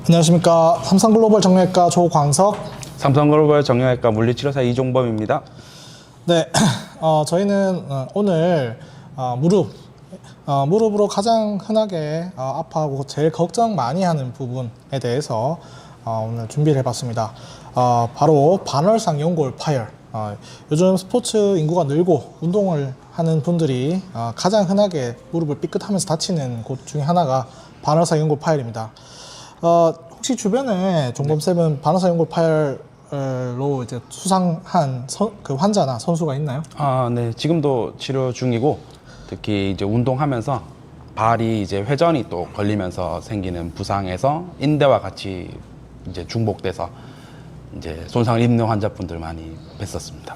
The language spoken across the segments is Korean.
안녕하십니까. 삼성글로벌 정형외과 조광석. 삼성글로벌 정형외과 물리치료사 이종범입니다. 네, 저희는 오늘 무릎으로 가장 흔하게 아파하고 제일 걱정 많이 하는 부분에 대해서 오늘 준비를 해봤습니다. 바로 반월상 연골 파열. 요즘 스포츠 인구가 늘고 운동을 하는 분들이 가장 흔하게 무릎을 삐끗하면서 다치는 곳 중에 하나가 반월상 연골 파열입니다. 혹시 주변에 종범쌤은 반월상 연골 파열로 이제 수상한 그 환자나 선수가 있나요? 네. 지금도 치료 중이고, 특히 이제 운동하면서 발이 이제 회전이 또 걸리면서 생기는 부상에서 인대와 같이 이제 중복돼서 이제 손상을 입는 환자분들 많이 뵀었습니다.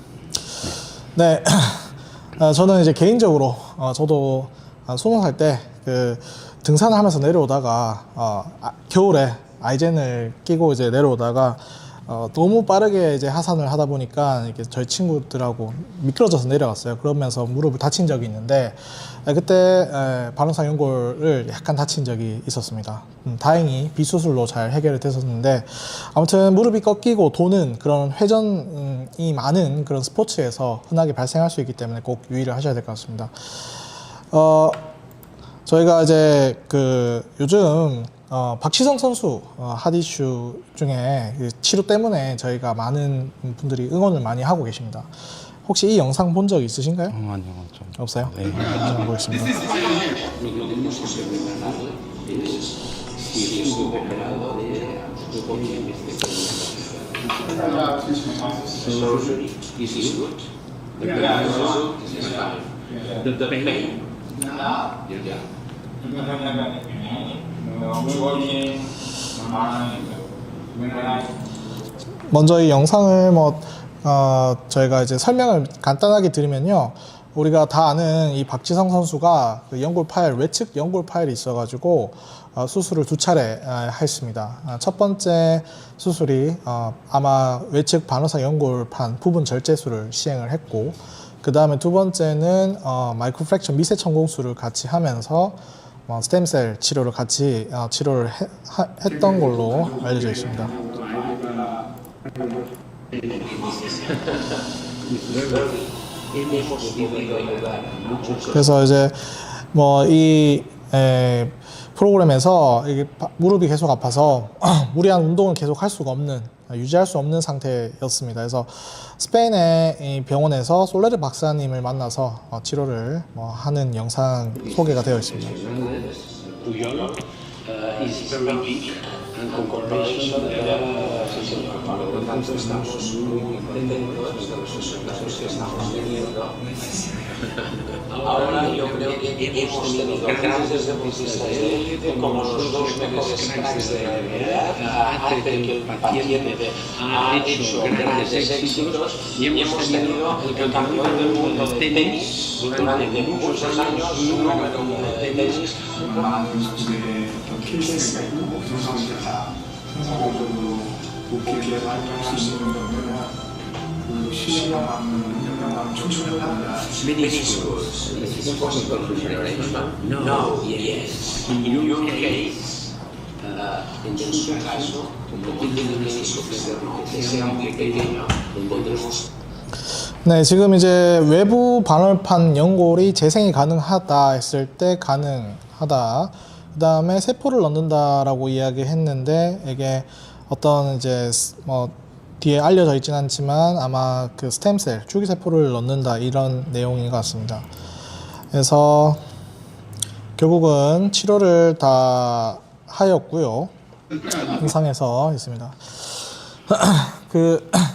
네. 저는 이제 개인적으로 저도 수능할 때 그 등산을 하면서 내려오다가 겨울에 아이젠을 끼고 이제 내려오다가 너무 빠르게 이제 하산을 하다 보니까 이렇게 저희 친구들하고 미끄러져서 내려갔어요. 그러면서 무릎을 다친 적이 있는데 그때 반월상 연골을 약간 다친 적이 있었습니다. 다행히 비수술로 잘 해결이 됐었는데, 아무튼 무릎이 꺾이고 도는 그런 회전이 많은 그런 스포츠에서 흔하게 발생할 수 있기 때문에 꼭 유의를 하셔야 될 것 같습니다. 저희가 이제 요즘 박지성 선수 핫 이슈 중에 치료 때문에 저희가 많은 분들이 응원을 많이 하고 계십니다. 혹시 이 영상 본 적 있으신가요? 아니요, 좀. 없어요? 네. 한번 보겠습니다. Surgery is good. The diagnosis is fine. The pain, you're done. 먼저 이 영상을 저희가 이제 설명을 간단하게 드리면요. 우리가 다 아는 이 박지성 선수가 그 연골 파열, 외측 연골 파열이 있어가지고 수술을 2차례 했습니다. 첫 번째 수술이 아마 외측 반월상 연골판 부분 절제술을 시행을 했고, 그 다음에 두 번째는 마이크로 프랙처 미세 천공술을 같이 하면서 스템셀 치료를 같이 치료를 했던 걸로 알려져 있습니다. 그래서 이제 이 프로그램에서 이게 무릎이 계속 아파서 무리한 운동을 계속 할 수가 없는, 유지할 수 없는 상태였습니다. 그래서 스페인의 병원에서 솔레르 박사님을 만나서 치료를 하는 영상 소개가 되어 있습니다. Ahora yo creo que hemos tenido grandes deportistas de élite como los dos mejores cracks de la NBA, hace que el paciente ha hecho grandes éxitos y hemos tenido el campeón del mundo de tenis durante muchos años, número uno de tenis. 케이스가 있고 그런 상황이 다 성공적으로 목표에 발전할 수 있는 거면 그 실력만 충분히 합니다. Many schools, this is possible regeneration? No, yes. In your case, en su caso, como tiene un menisco que sea muy pequeño, podremos. 네, 지금 이제 외부 반월판 연골이 재생이 가능하다 했을 때 가능하다. 그 다음에 세포를 넣는다라고 이야기했는데, 이게 어떤 이제 뒤에 알려져 있진 않지만 아마 그 스템셀, 줄기세포를 넣는다, 이런 내용인 것 같습니다. 그래서 결국은 치료를 다 하였고요. 영상에서 있습니다.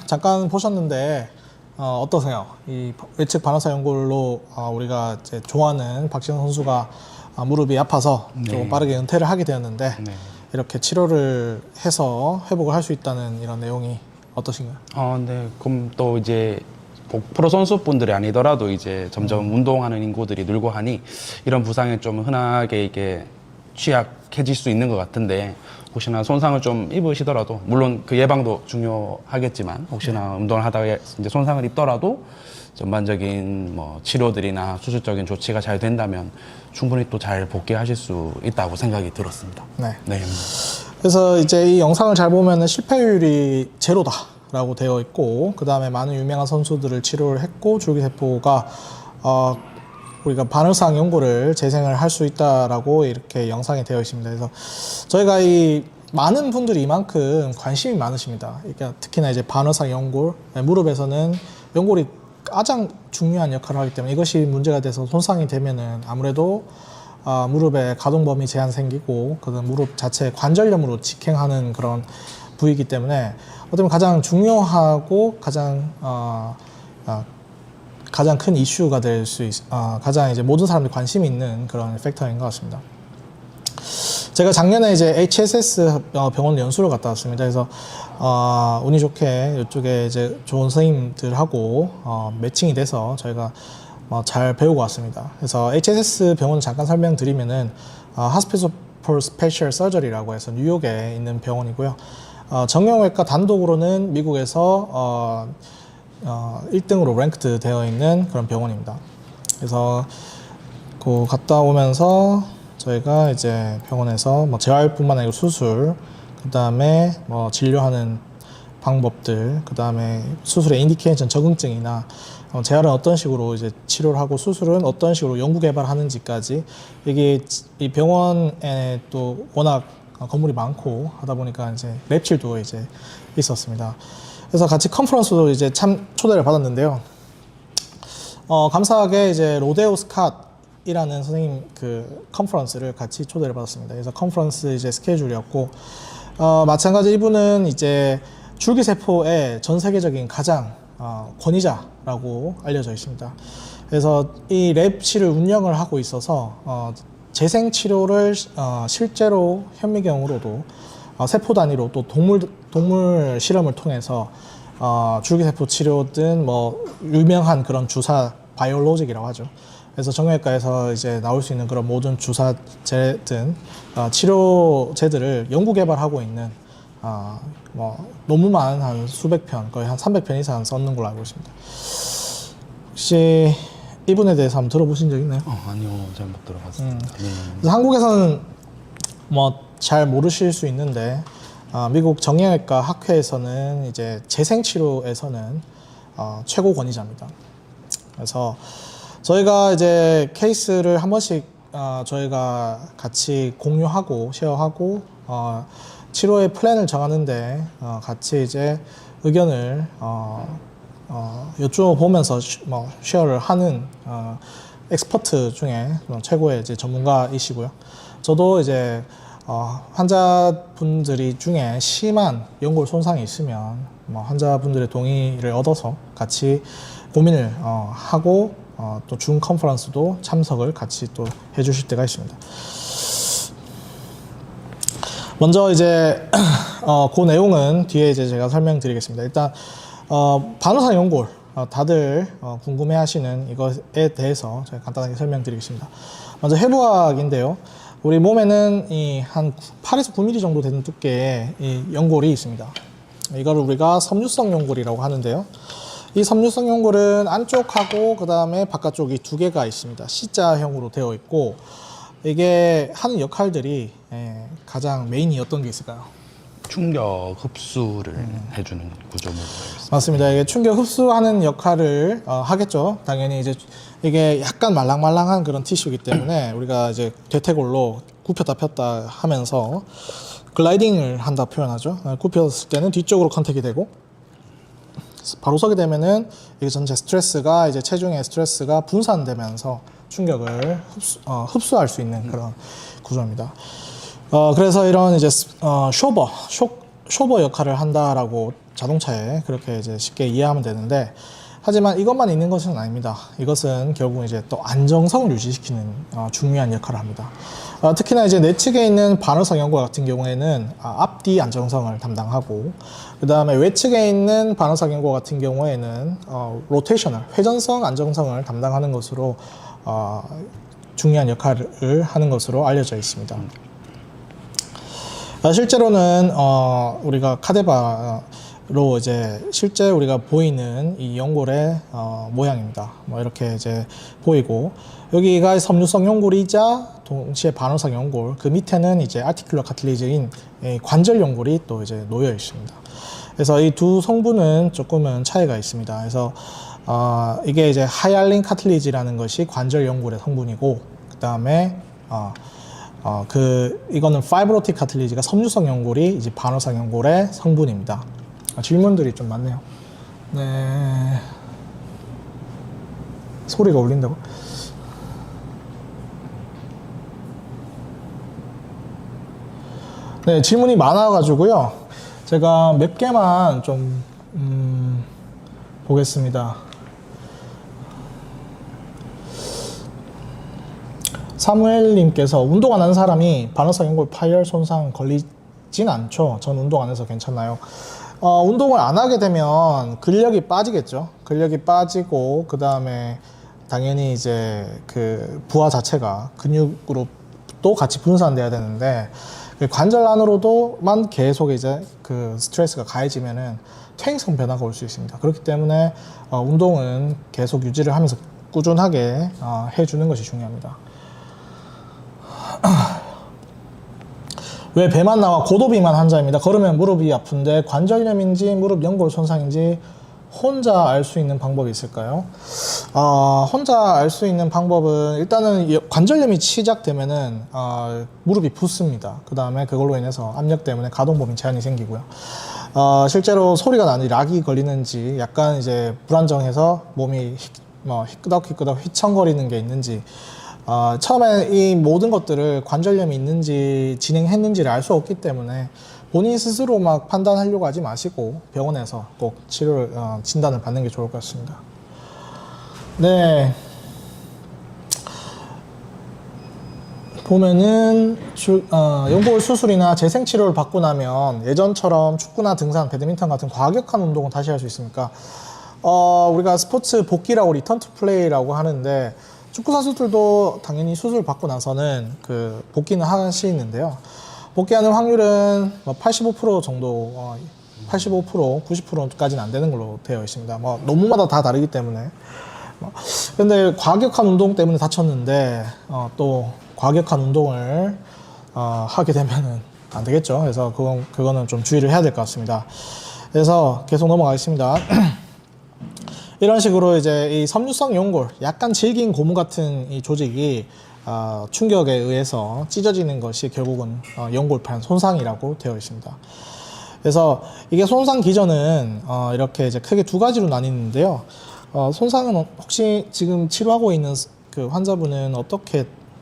잠깐 보셨는데 어떠세요? 이 외측 반월상 연골로 우리가 이제 좋아하는 박지성 선수가 무릎이 아파서 좀 빠르게 은퇴를 하게 되었는데, 이렇게 치료를 해서 회복을 할 수 있다는 이런 내용이 어떠신가요? 네. 그럼 또 이제 프로 선수분들이 아니더라도 이제 점점 운동하는 인구들이 늘고 하니 이런 부상에 좀 흔하게 이게 취약해질 수 있는 것 같은데, 혹시나 손상을 좀 입으시더라도, 물론 그 예방도 중요하겠지만, 혹시나 운동을 하다가 이제 손상을 입더라도 전반적인 치료들이나 수술적인 조치가 잘 된다면 충분히 또 잘 복귀하실 수 있다고 생각이 들었습니다. 네. 네. 그래서 이제 이 영상을 잘 보면은 실패율이 제로다라고 되어 있고, 그 다음에 많은 유명한 선수들을 치료를 했고, 줄기세포가 우리가 반응성 연고를 재생을 할 수 있다라고 이렇게 영상이 되어 있습니다. 그래서 저희가 이 많은 분들이 이만큼 관심이 많으십니다. 그러니까 특히나 이제 반응성 연골, 무릎에서는 연골이 가장 중요한 역할을 하기 때문에 이것이 문제가 돼서 손상이 되면은 아무래도 무릎에 가동 범위 제한 생기고, 그 무릎 자체 관절염으로 직행하는 그런 부위이기 때문에 어쩌면 가장 중요하고 가장 큰 이슈가 될 수 가장 이제 모든 사람들이 관심이 있는 그런 팩터인 것 같습니다. 제가 작년에 이제 HSS 병원 연수를 갔다 왔습니다. 그래서 운이 좋게 이쪽에 이제 좋은 선생님들하고 매칭이 돼서 저희가 잘 배우고 왔습니다. 그래서 HSS 병원 잠깐 설명드리면은 Hospital for Special Surgery라고 해서 뉴욕에 있는 병원이고요. 정형외과 단독으로는 미국에서 1등으로 랭크드 되어 있는 그런 병원입니다. 그래서 그 갔다 오면서 저희가 이제 병원에서 재활뿐만 아니고 수술, 그 다음에 진료하는 방법들, 그 다음에 수술의 인디케이션 적응증이나 재활은 어떤 식으로 이제 치료를 하고 수술은 어떤 식으로 연구 개발하는지까지, 이게 이 병원에 또 워낙 건물이 많고 하다 보니까 이제 랩실도 이제 있었습니다. 그래서 같이 컨퍼런스도 이제 참 초대를 받았는데요. 감사하게 이제 로데오 스캇이라는 선생님 그 컨퍼런스를 같이 초대를 받았습니다. 그래서 컨퍼런스 이제 스케줄이었고, 마찬가지 이분은 이제 줄기세포의 전 세계적인 가장 권위자라고 알려져 있습니다. 그래서 이 랩실을 운영을 하고 있어서 재생 치료를 실제로 현미경으로도 세포 단위로 또 동물 실험을 통해서 줄기세포 치료든 유명한 그런 주사 바이올로직이라고 하죠. 그래서 정형외과에서 이제 나올 수 있는 그런 모든 주사제든 치료제들을 연구 개발하고 있는 논문만 한 수백 편, 거의 한 300편 이상 썼는 걸로 알고 있습니다. 혹시 이분에 대해서 한번 들어보신 적 있나요? 아니요, 잘못 들어봤습니다. 네. 그래서 한국에서는 잘 모르실 수 있는데, 미국 정형외과 학회에서는 이제 재생치료에서는 최고 권위자입니다. 그래서 저희가 이제 케이스를 한 번씩 저희가 같이 공유하고 쉐어하고 치료의 플랜을 정하는데 같이 이제 의견을 여쭤보면서 쉐어를 하는 엑스퍼트 중에 최고의 이제 전문가이시고요. 저도 이제 환자분들이 중에 심한 연골 손상이 있으면 환자분들의 동의를 얻어서 같이 고민을 하고 또 준 컨퍼런스도 참석을 같이 또 해주실 때가 있습니다. 먼저 이제 그 내용은 뒤에 이제 제가 설명드리겠습니다. 일단 반응성 연골 다들 궁금해하시는 이것에 대해서 제가 간단하게 설명드리겠습니다. 먼저 해부학인데요. 우리 몸에는 한 8에서 9mm 정도 되는 두께의 이 연골이 있습니다. 이거를 우리가 섬유성 연골이라고 하는데요. 이 섬유성 연골은 안쪽하고 그 다음에 바깥쪽이 두 개가 있습니다. C자형으로 되어 있고, 이게 하는 역할들이 가장 메인이 어떤 게 있을까요? 충격 흡수를 해주는 구조물로 알고 있습니다. 맞습니다. 이게 충격 흡수하는 역할을 하겠죠. 당연히 이제 이게 약간 말랑말랑한 그런 티슈이기 때문에 우리가 이제 대퇴골로 굽혔다 폈다 하면서 글라이딩을 한다 표현하죠. 굽혔을 때는 뒤쪽으로 컨택이 되고, 바로 서게 되면은 이게 전체 스트레스가 이제 체중의 스트레스가 분산되면서 충격을 흡수할 수 있는 그런 구조입니다. 그래서 이런 이제 쇼버 역할을 한다라고 자동차에 그렇게 이제 쉽게 이해하면 되는데, 하지만 이것만 있는 것은 아닙니다. 이것은 결국 이제 또 안정성을 유지시키는 중요한 역할을 합니다. 특히나 이제 내측에 있는 반응성 연골 같은 경우에는 앞뒤 안정성을 담당하고, 그 다음에 외측에 있는 반응성 연골 같은 경우에는 로테이셔널 회전성 안정성을 담당하는 것으로 중요한 역할을 하는 것으로 알려져 있습니다. 실제로는 우리가 카데바 로 이제 실제 우리가 보이는 이 연골의 모양입니다. 뭐 이렇게 이제 보이고 여기가 섬유성 연골이자 동시에 반원성 연골, 그 밑에는 이제 아티큘러 카틸리지인 관절 연골이 또 이제 놓여 있습니다. 그래서 이 두 성분은 조금은 차이가 있습니다. 그래서 이게 이제 하이알린 카틸리지라는 것이 관절 연골의 성분이고, 그 다음에 이거는 파이브로틱 카틸리지가 섬유성 연골이 이제 반원성 연골의 성분입니다. 질문들이 좀 많네요. 네. 소리가 울린다고? 네, 질문이 많아가지고요. 제가 몇 개만 좀, 보겠습니다. 사무엘님께서 운동 안 하는 사람이 반원성 연골 파열 손상 걸리진 않죠? 전 운동 안 해서 괜찮나요? 운동을 안 하게 되면 근력이 빠지겠죠. 근력이 빠지고, 그 다음에 당연히 이제 그 부하 자체가 근육으로 또 같이 분산돼야 되는데, 그 관절 안으로도만 계속 이제 그 스트레스가 가해지면은 퇴행성 변화가 올 수 있습니다. 그렇기 때문에 운동은 계속 유지를 하면서 꾸준하게 해주는 것이 중요합니다. 왜 배만 나와 고도비만 환자입니다. 걸으면 무릎이 아픈데 관절염인지 무릎 연골 손상인지 혼자 알 수 있는 방법이 있을까요? 혼자 알 수 있는 방법은 일단은 관절염이 시작되면은 무릎이 붓습니다. 그 다음에 그걸로 인해서 압력 때문에 가동범위 제한이 생기고요. 실제로 소리가 나는지 락이 걸리는지 약간 이제 불안정해서 몸이 희끄덕희끄덕 휘청거리는 게 있는지, 처음에 이 모든 것들을 관절염이 있는지 진행했는지를 알 수 없기 때문에 본인 스스로 막 판단하려고 하지 마시고 병원에서 꼭 진단을 받는 게 좋을 것 같습니다. 네. 보면은 연골 수술이나 재생 치료를 받고 나면 예전처럼 축구나 등산, 배드민턴 같은 과격한 운동은 다시 할 수 있습니까? 우리가 스포츠 복귀라고 리턴 투 플레이라고 하는데, 축구 선수들도 당연히 수술 받고 나서는 그 복귀는 하시는데요. 복귀하는 확률은 85% 정도, 85%, 90%까지는 안 되는 걸로 되어 있습니다. 논문마다 다 다르기 때문에. 근데 과격한 운동 때문에 다쳤는데 또 과격한 운동을 하게 되면은 안 되겠죠. 그래서 그거는 좀 주의를 해야 될 것 같습니다. 그래서 계속 넘어가겠습니다. 이런 식으로 이제 이 섬유성 연골, 약간 질긴 고무 같은 이 조직이 충격에 의해서 찢어지는 것이 결국은 연골판 손상이라고 되어 있습니다. 그래서 이게 손상 기전은 이렇게 이제 크게 두 가지로 나뉘는데요. 손상은 혹시 지금 치료하고 있는 그 환자분은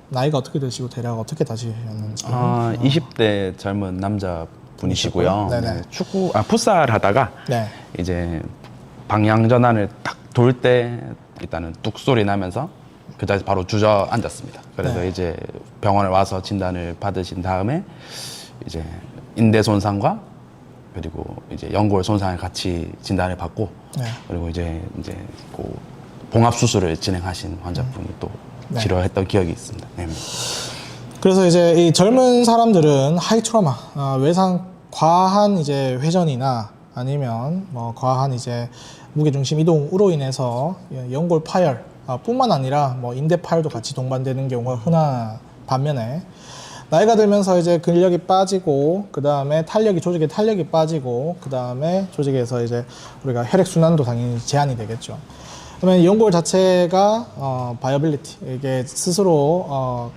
나이가 어떻게 되시고 대략 어떻게 다시셨는지? 20대 젊은 남자분이시고요. 네네. 네, 풋살 하다가 네. 이제 방향 전환을 딱 돌 때 일단은 뚝 소리 나면서 그 자리에서 바로 주저앉았습니다. 그래서 네. 이제 병원에 와서 진단을 받으신 다음에 이제 인대 손상과 그리고 이제 연골 손상을 같이 진단을 받고, 네. 그리고 이제 그 봉합 수술을 진행하신 환자분이 또 네. 치료했던 기억이 있습니다. 네. 그래서 이제 이 젊은 사람들은 하이 트라우마, 과한 이제 회전이나 아니면 과한 이제 무게중심 이동으로 인해서 연골 파열 뿐만 아니라 인대 파열도 같이 동반되는 경우가 흔한 반면에, 나이가 들면서 이제 근력이 빠지고, 그 다음에 조직의 탄력이 빠지고, 그 다음에 조직에서 이제 우리가 혈액 순환도 당연히 제한이 되겠죠. 그러면 연골 자체가 바이어빌리티, 이게 스스로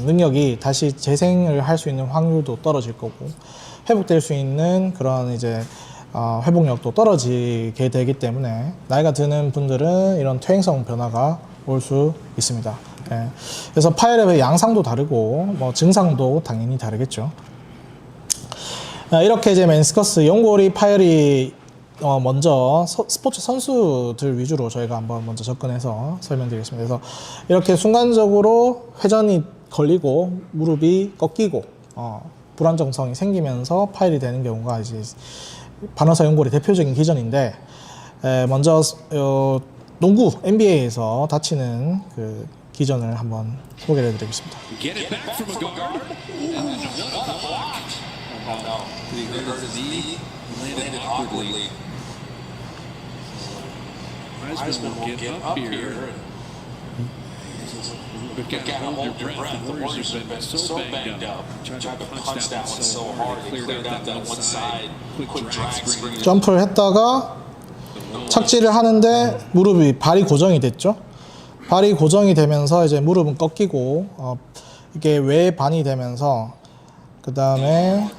능력이 다시 재생을 할 수 있는 확률도 떨어질 거고, 회복될 수 있는 그런 이제 회복력도 떨어지게 되기 때문에 나이가 드는 분들은 이런 퇴행성 변화가 올 수 있습니다. 예. 그래서 파열의 양상도 다르고 증상도 당연히 다르겠죠. 이렇게 이제 멘스커스 연골이 파열이 먼저 스포츠 선수들 위주로 저희가 한번 먼저 접근해서 설명드리겠습니다. 그래서 이렇게 순간적으로 회전이 걸리고 무릎이 꺾이고 불안정성이 생기면서 파열이 되는 경우가 이제 반원성 연골의 대표적인 기전인데, 먼저 농구 NBA에서 다치는 그 기전을 한번 소개를 해드리겠습니다. Get it back from a guard. What a block. Did he hurt his knee? landed awkwardly. Heisman will get up here. But gotta hold your breath. The Warriors have been so banged up. Tried to punch that one so hard. They cleared out that one side. Quick drag screen. 점프를 했다가 착지를 하는데 무릎이 발이 고정이 됐죠. 발이 고정이 되면서 이제 무릎은 꺾이고 이게 외반이 되면서 그 다음에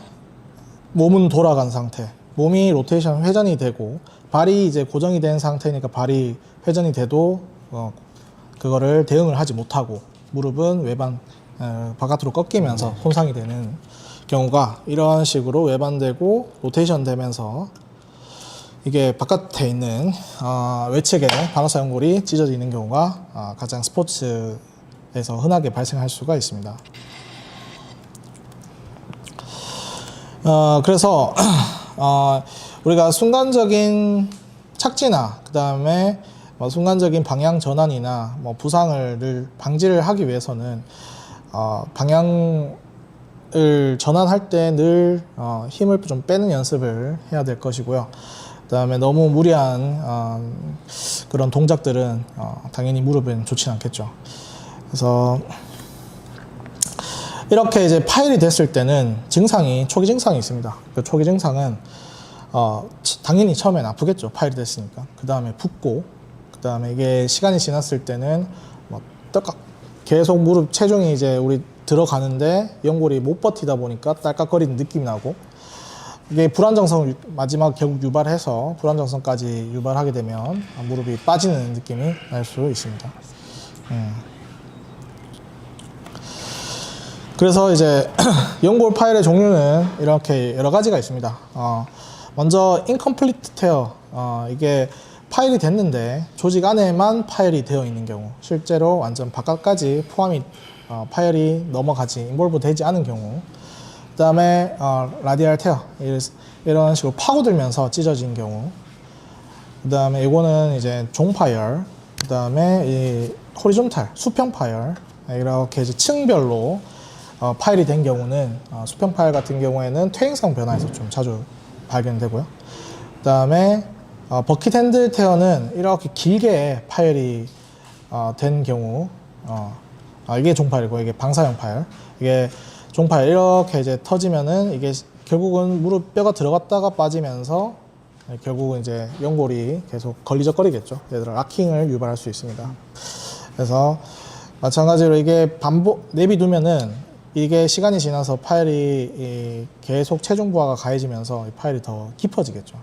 몸은 돌아간 상태. 몸이 로테이션 회전이 되고 발이 이제 고정이 된 상태니까 발이 회전이 돼도 그거를 대응을 하지 못하고 무릎은 외반 바깥으로 꺾이면서 손상이 되는 경우가 이런 식으로 외반되고 로테이션 되면서 이게 바깥에 있는 외측에 반어사 연골이 찢어지는 경우가 가장 스포츠에서 흔하게 발생할 수가 있습니다. 그래서 우리가 순간적인 착지나 그 다음에 순간적인 방향 전환이나 부상을 방지를 하기 위해서는 방향을 전환할 때 늘 힘을 좀 빼는 연습을 해야 될 것이고요. 그 다음에 너무 무리한 그런 동작들은 당연히 무릎은 좋진 않겠죠. 그래서 이렇게 이제 파열이 됐을 때는 초기 증상이 있습니다. 그 초기 증상은 당연히 처음엔 아프겠죠. 파열이 됐으니까. 그 다음에 붓고, 그 다음에 이게 시간이 지났을 때는 계속 무릎 체중이 이제 우리 들어가는데 연골이 못 버티다 보니까 딸깍거리는 느낌이 나고, 이게 불안정성을 마지막 결국 유발해서 불안정성까지 유발하게 되면 무릎이 빠지는 느낌이 날 수 있습니다. 그래서 이제 연골 파열의 종류는 이렇게 여러 가지가 있습니다. 먼저 incomplete tear, 이게 파열이 됐는데 조직 안에만 파열이 되어 있는 경우, 실제로 완전 바깥까지 포함이 파열이 넘어가지 인볼브 되지 않은 경우. 그 다음에 radial tear, 이런 식으로 파고들면서 찢어진 경우. 그 다음에 이거는 이제 종파열. 그 다음에 이 horizontal, 수평 파열. 이렇게 이제 층별로 파열이 된 경우는 수평 파열 같은 경우에는 퇴행성 변화에서 좀 자주 발견되고요. 그 다음에 버킷 핸드 테어는 이렇게 길게 파열이 된 경우, 이게 종파열이고 이게 방사형 파열. 이게 종파열 이렇게 이제 터지면은 이게 결국은 무릎 뼈가 들어갔다가 빠지면서 결국은 이제 연골이 계속 걸리적거리겠죠. 얘들아 락킹을 유발할 수 있습니다. 그래서 마찬가지로 이게 내비두면은 이게 시간이 지나서 파열이 계속 체중 부하가 가해지면서 파열이 더 깊어지겠죠.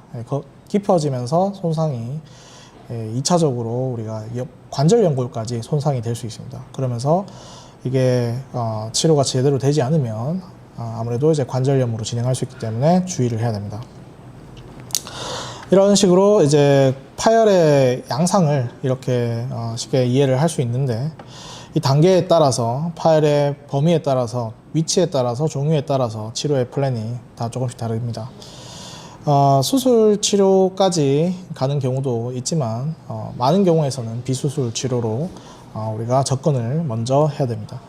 깊어지면서 손상이 2차적으로 우리가 관절 연골까지 손상이 될 수 있습니다. 그러면서 이게 치료가 제대로 되지 않으면 아무래도 이제 관절염으로 진행할 수 있기 때문에 주의를 해야 됩니다. 이런 식으로 이제 파열의 양상을 이렇게 쉽게 이해를 할 수 있는데, 이 단계에 따라서 파열의 범위에 따라서 위치에 따라서 종류에 따라서 치료의 플랜이 다 조금씩 다릅니다. 수술 치료까지 가는 경우도 있지만 많은 경우에서는 비수술 치료로 우리가 접근을 먼저 해야 됩니다.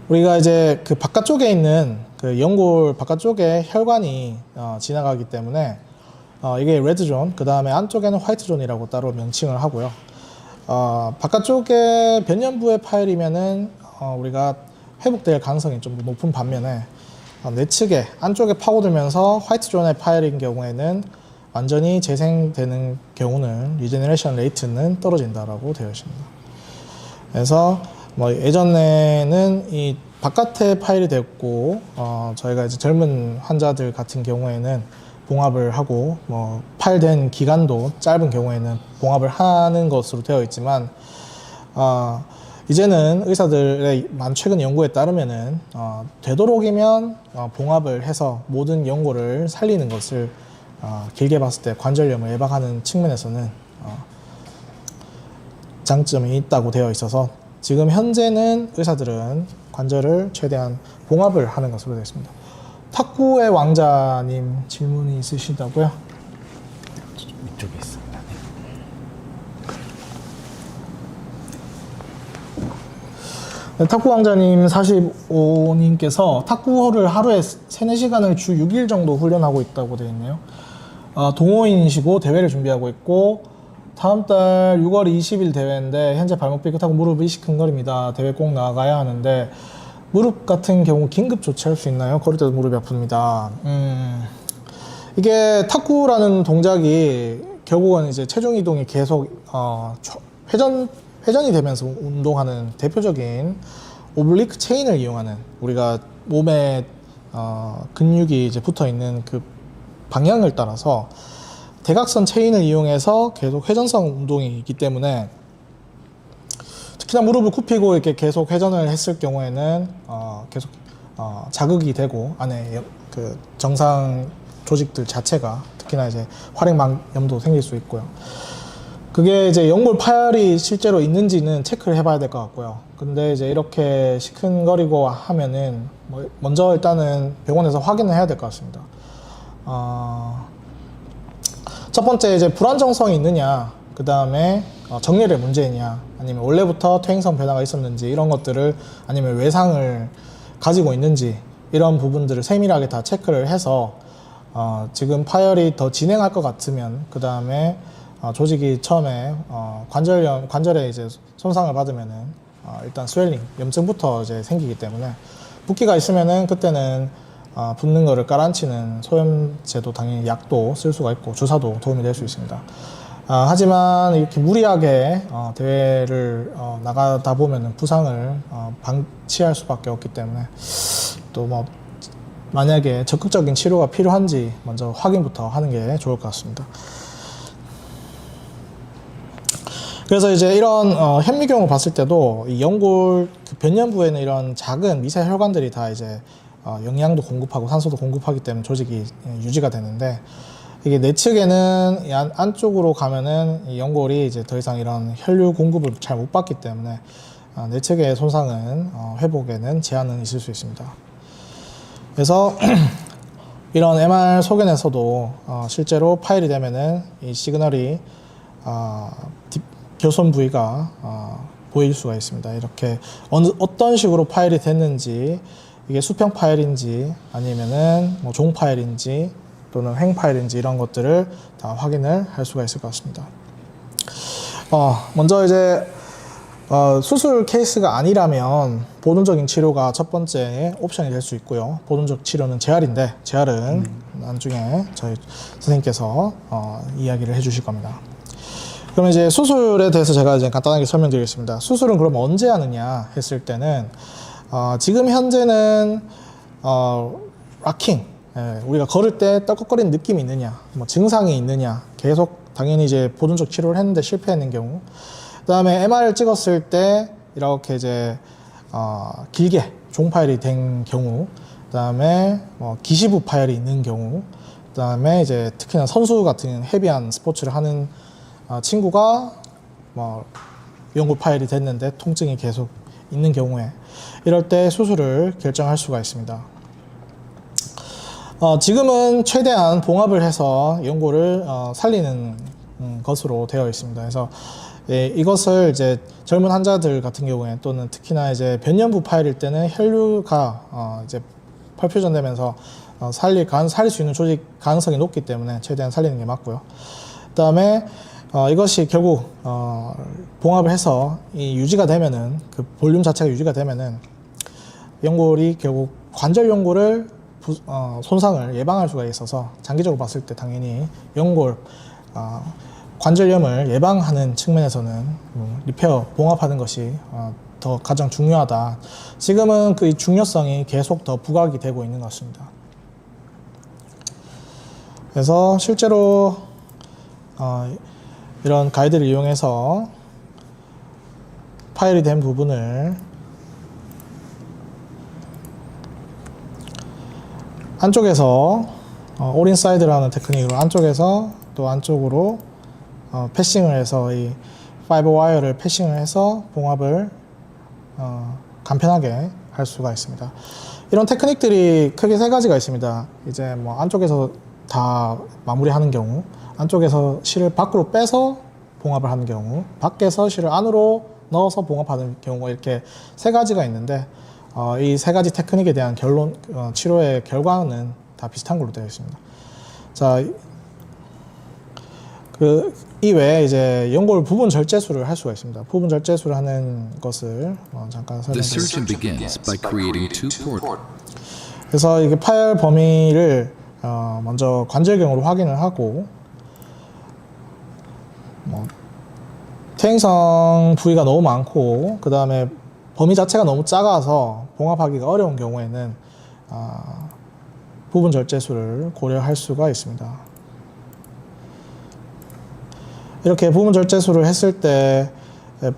우리가 이제 그 바깥쪽에 있는 그 연골 바깥쪽에 혈관이 지나가기 때문에 이게 레드존, 그 다음에 안쪽에는 화이트존이라고 따로 명칭을 하고요. 바깥쪽에 변연부의 파열이면은 우리가 회복될 가능성이 좀 높은 반면에 내측에 안쪽에 파고들면서 화이트존의 파열인 경우에는 완전히 재생되는 경우는 리제너레이션 레이트는 떨어진다라고 되어 있습니다. 그래서 예전에는 이 바깥에 파열이 됐고 저희가 이제 젊은 환자들 같은 경우에는 봉합을 하고 파열된 기간도 짧은 경우에는 봉합을 하는 것으로 되어 있지만 이제는 의사들의 최근 연구에 따르면은 되도록이면 봉합을 해서 모든 연골을 살리는 것을 길게 봤을 때 관절염을 예방하는 측면에서는 장점이 있다고 되어 있어서 지금 현재는 의사들은 관절을 최대한 봉합을 하는 것으로 되어 있습니다. 탁구의 왕자님 질문이 있으시다고요? 이쪽에 있습니다. 네, 탁구왕자님 45님께서 탁구를 하루에 3-4시간을 주 6일 정도 훈련하고 있다고 되어 있네요. 동호인이시고 대회를 준비하고 있고 다음 달 6월 20일 대회인데 현재 발목 삐끗하고 무릎이 시큰거립니다. 대회 꼭 나가야 하는데 무릎 같은 경우 긴급 조치할 수 있나요? 걸을 때도 무릎이 아픕니다. 이게 탁구라는 동작이 결국은 이제 체중 이동이 계속 회전이 되면서 운동하는 대표적인 오블리크 체인을 이용하는, 우리가 몸에 근육이 이제 붙어 있는 그 방향을 따라서 대각선 체인을 이용해서 계속 회전성 운동이 있기 때문에 특히나 무릎을 굽히고 이렇게 계속 회전을 했을 경우에는 계속 자극이 되고 안에 그 정상 조직들 자체가 특히나 이제 활액막염도 생길 수 있고요. 그게 이제 연골 파열이 실제로 있는지는 체크를 해봐야 될 것 같고요. 근데 이제 이렇게 시큰거리고 하면은 먼저 일단은 병원에서 확인을 해야 될 것 같습니다. 첫 번째 이제 불안정성이 있느냐, 그 다음에 정렬의 문제이냐, 아니면 원래부터 퇴행성 변화가 있었는지 이런 것들을, 아니면 외상을 가지고 있는지 이런 부분들을 세밀하게 다 체크를 해서 지금 파열이 더 진행할 것 같으면 그 다음에 조직이 처음에 관절에 이제 손상을 받으면은 일단 스웰링, 염증부터 이제 생기기 때문에 붓기가 있으면은 그때는 붓는 거를 깔아앉히는 소염제도 당연히 약도 쓸 수가 있고 주사도 도움이 될 수 있습니다. 하지만 이렇게 무리하게 대회를 나가다 보면은 부상을 방치할 수밖에 없기 때문에 또 뭐 만약에 적극적인 치료가 필요한지 먼저 확인부터 하는 게 좋을 것 같습니다. 그래서 이제 이런 현미경을 봤을 때도 이 연골 그 변연부에는 이런 작은 미세 혈관들이 다 이제 영양도 공급하고 산소도 공급하기 때문에 조직이 유지가 되는데, 이게 내측에는 이 안쪽으로 가면은 이 연골이 이제 더 이상 이런 혈류 공급을 잘 못 받기 때문에 내측의 손상은 회복에는 제한은 있을 수 있습니다. 그래서 이런 MR 소견에서도 실제로 파열이 되면은 이 시그널이 교선 부위가 보일 수가 있습니다. 이렇게 어떤 식으로 파열이 됐는지, 이게 수평 파열인지 아니면은 뭐 종 파열인지 또는 횡 파열인지 이런 것들을 다 확인을 할 수가 있을 것 같습니다. 먼저 이제 수술 케이스가 아니라면 보존적인 치료가 첫 번째 옵션이 될 수 있고요. 보존적 치료는 재활인데, 재활은 나중에 저희 선생님께서 이야기를 해주실 겁니다. 그러면 이제 수술에 대해서 제가 이제 간단하게 설명드리겠습니다. 수술은 그럼 언제 하느냐 했을 때는 지금 현재는 락킹, 우리가 걸을 때 떨컥거리는 느낌이 있느냐, 뭐 증상이 있느냐, 계속 당연히 이제 보존적 치료를 했는데 실패했는 경우, 그 다음에 MR을 찍었을 때 이렇게 이제 길게 종 파열이 된 경우, 그 다음에 기시부 파열이 있는 경우, 그 다음에 이제 특히나 선수 같은 헤비한 스포츠를 하는 친구가 연골 파열이 됐는데 통증이 계속 있는 경우에, 이럴 때 수술을 결정할 수가 있습니다. 지금은 최대한 봉합을 해서 연골을 살리는 것으로 되어 있습니다. 그래서 이것을 이제 젊은 환자들 같은 경우에, 또는 특히나 이제 변연부 파열일 때는 혈류가 이제 펄퓨전되면서 살릴 수 있는 조직 가능성이 높기 때문에 최대한 살리는 게 맞고요. 그 다음에 이것이 결국 봉합을 해서 유지가 되면은, 그 볼륨 자체가 유지가 되면은 연골이 결국 관절 연골을 손상을 예방할 수가 있어서 장기적으로 봤을 때 당연히 연골 관절염을 예방하는 측면에서는 리페어, 봉합하는 것이 더 가장 중요하다. 지금은 그 중요성이 계속 더 부각이 되고 있는 것 같습니다. 그래서 실제로 이런 가이드를 이용해서 파열이 된 부분을 안쪽에서 올인사이드라는 테크닉으로 안쪽에서 또 안쪽으로 패싱을 해서 이 파이버 와이어를 패싱을 해서 봉합을 간편하게 할 수가 있습니다. 이런 테크닉들이 크게 3가지가 있습니다. 이제 뭐 안쪽에서 다 마무리하는 경우, 안쪽에서 실을 밖으로 빼서 봉합을 하는 경우, 밖에서 실을 안으로 넣어서 봉합하는 경우가 이렇게 세 가지가 있는데 이 세 가지 테크닉에 대한 치료의 결과는 다 비슷한 걸로 되어 있습니다. 자, 이 외에 이제 연골 부분 절제술을 할 수가 있습니다. 부분 절제술을 하는 것을 잠깐 The 설명드리겠습니다. surgeon begins by creating two ports. 그래서 이게 파열 범위를 먼저 관절경으로 확인을 하고 퇴행성 부위가 너무 많고 그 다음에 범위 자체가 너무 작아서 봉합하기가 어려운 경우에는 부분 절제술을 고려할 수가 있습니다. 이렇게 부분 절제술을 했을 때